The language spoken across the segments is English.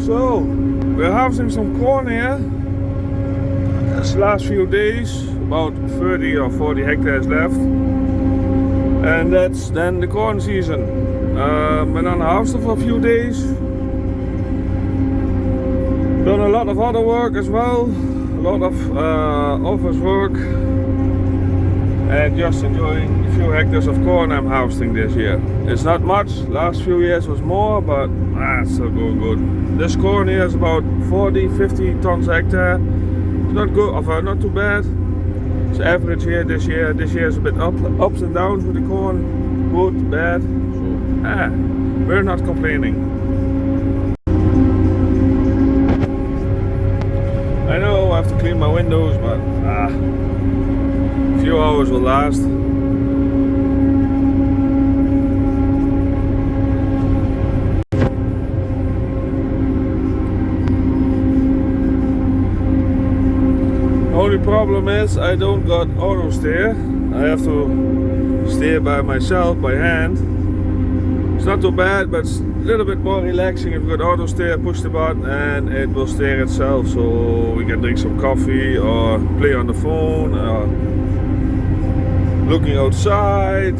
So, we're harvesting some corn here. This last few days, about 30 or 40 hectares left. And that's then the corn season. Been on harvesting for a few days. Done a lot of other work as well. A lot of office work. And just enjoying a few hectares of corn I'm harvesting this year. It's not much, last few years was more, but it's still going good. This corn here is about 40-50 tons a hectare. It's not good, not too bad. It's average here this year. This year is a bit ups and downs with the corn. Good, bad. So, we're not complaining. I know I have to clean my windows, but a few hours will last. Only problem is I don't got auto steer. I have to steer by myself, by hand. It's not too bad, but it's a little bit more relaxing if you got auto steer. Push the button and it will steer itself, so we can drink some coffee or play on the phone or looking outside.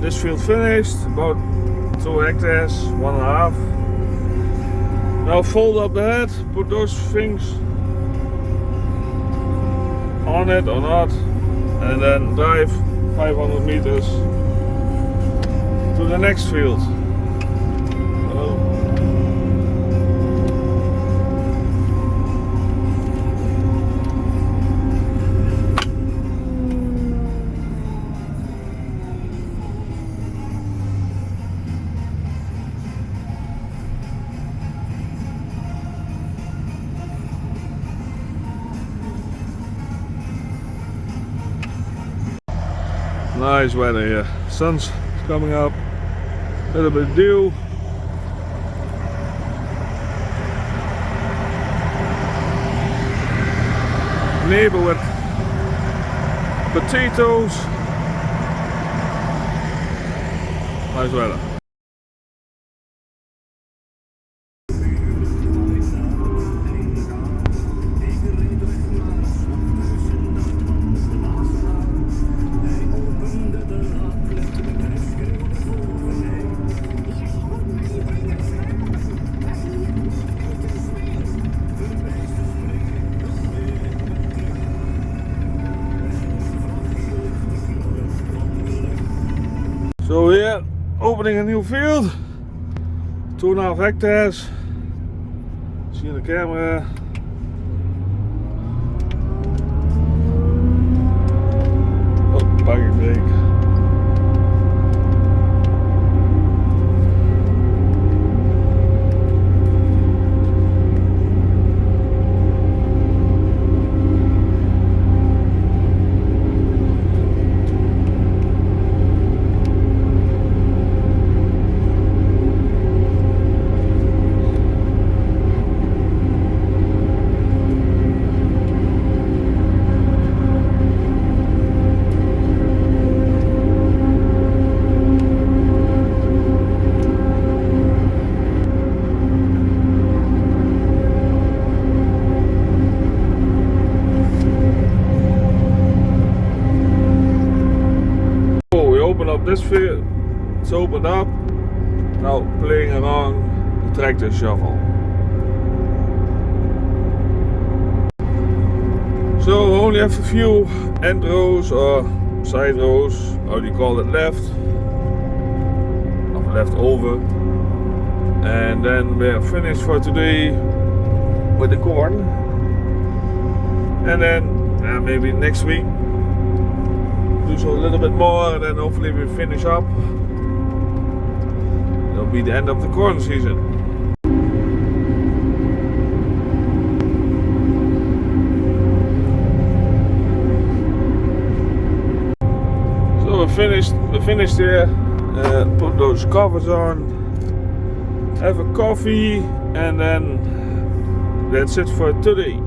This field finished, about 2 hectares, 1.5. Now fold up the head, put those things on it or not, and then drive 500 meters to the next field. Nice weather here. Sun's coming up. A little bit of dew. Neighbor with potatoes. Nice weather. So here, opening a new field, 2.5 hectares. See in the camera. Oh, parking brake. Up this field, it's opened up. Now playing around the tractor shovel. So we only have a few end rows or side rows, how do you call it, left over, and then we're finished for today with the corn, and then maybe next week do so a little bit more, and then hopefully we finish up. There'll be the end of the corn season. So we finished here. Put those covers on, have a coffee, and then that's it for today.